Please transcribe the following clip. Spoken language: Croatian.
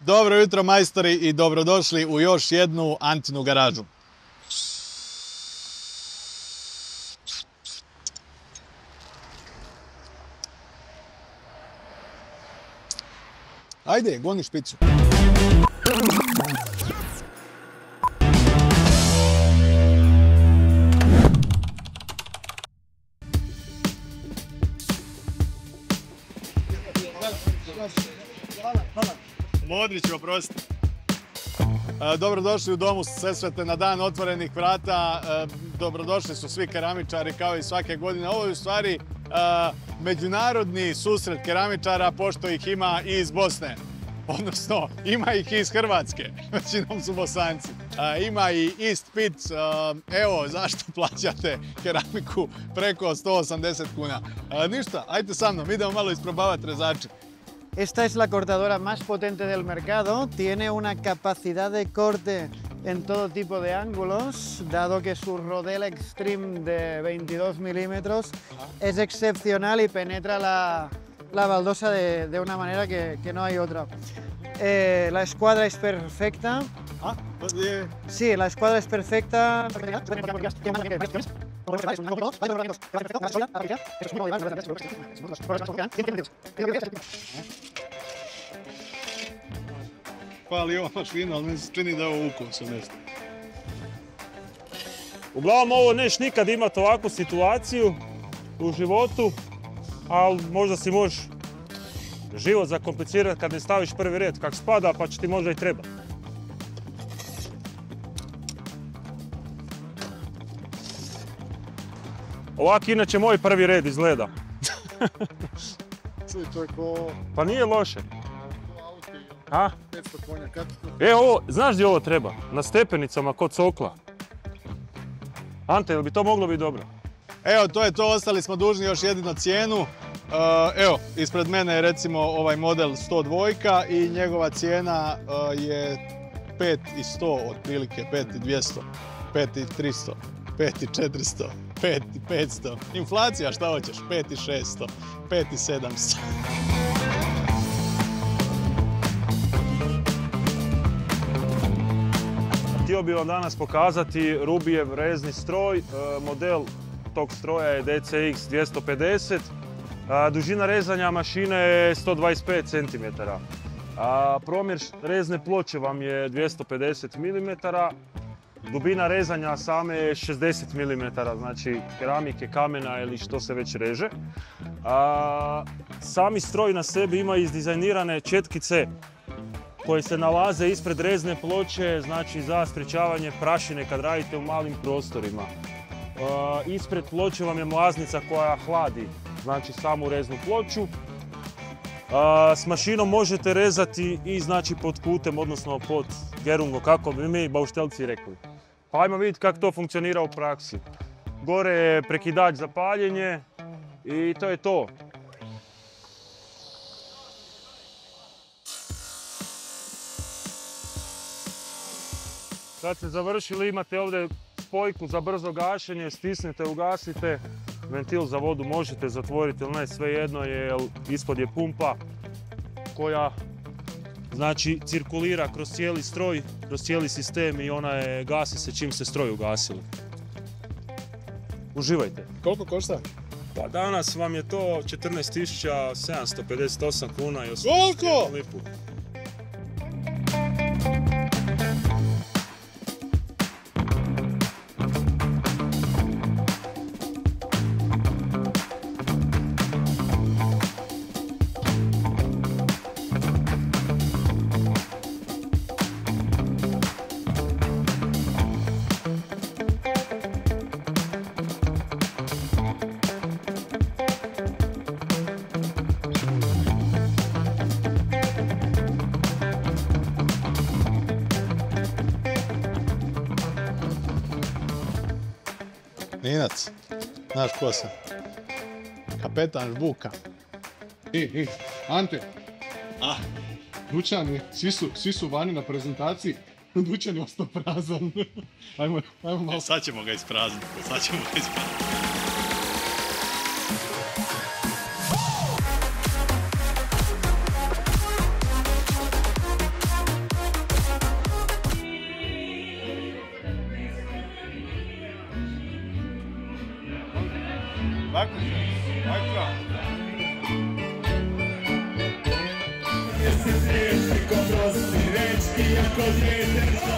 Dobro jutro majstori i dobrodošli u još jednu Antinu garažu. Ajde, goni špicu. Modrić, oprosti. Dobrodošli u domu Sesvete na dan otvorenih vrata. Dobrodošli su svi keramičari kao i svake godine. Ovo je u stvari međunarodni susret keramičara, pošto ih ima i iz Bosne. Odnosno, ima ih i iz Hrvatske. Većinom su Bosanci. Ima i East Pit. Evo zašto plaćate keramiku preko 180 kuna. Ništa, ajte sa mnom, idemo malo isprobavati rezače. Esta es la cortadora más potente del mercado, tiene una capacidad de corte en todo tipo de ángulos, dado que su rodel Extreme de 22 milímetros es excepcional y penetra la baldosa de una manera que no hay otra. La escuadra es perfecta. Sí, la escuadra es perfecta. Hvali ova mašina, ali mi se čini da je ovo ukus nešto. Uglavnom ovo neš nikad imati ovakvu situaciju u životu, ali možda si možeš život zakomplicirati kad ne staviš prvi red kak spada, pa će ti možda i treba. Ovak inače moj prvi red izgleda. Pa nije loše. A? Ovo, znaš gdje ovo treba? Na stepenicama kod Sokla. Ante, jel bi to moglo biti dobro? Evo, to je to, ostali smo dužni još jedinu cijenu. Evo, ispred mene je recimo ovaj model 102 i njegova cijena je 5100 otprilike, 5200, 5300, 5400, 5500. Inflacija, šta hoćeš? 5600, 5700. Htio bih vam danas pokazati Rubijev rezni stroj. Model tog stroja je DCX 250. Dužina rezanja mašine je 125 cm. Promjer rezne ploče vam je 250 mm. Dubina rezanja same je 60 mm, znači keramike, kamena ili što se već reže. Sami stroj na sebi ima izdizajnirane četkice koje se nalaze ispred rezne ploče, znači za sprječavanje prašine kad radite u malim prostorima. Ispred ploče vam je mlaznica koja hladi, znači samu reznu ploču. S mašinom možete rezati i znači pod kutem, odnosno pod gerungom, kako bi mi bauštelci rekli. Pa ajmo vidjeti kako to funkcionira u praksi. Gore je prekidač za paljenje i to je to. Kad ste završili imate ovdje spojku za brzo gašenje, stisnete, ugasite. Ventil za vodu možete zatvoriti ili ne, svejedno je, jer ispod je pumpa koja znači cirkulira kroz cijeli stroj, kroz cijeli sistem i ona je gasi se čim se stroj ugasili. Uživajte. Koliko košta? Pa danas vam je to 14.758 kuna i 81 lipu. Ninac, znaš ko sam? Kapetan Žbuka. Ante, dućan je, svi su vani na prezentaciji, dućan je ostao prazan. Ajmo malo. Sad ćemo ga isprazniti, Lako se, lako. Jesi teško prosti rečki, ako djeter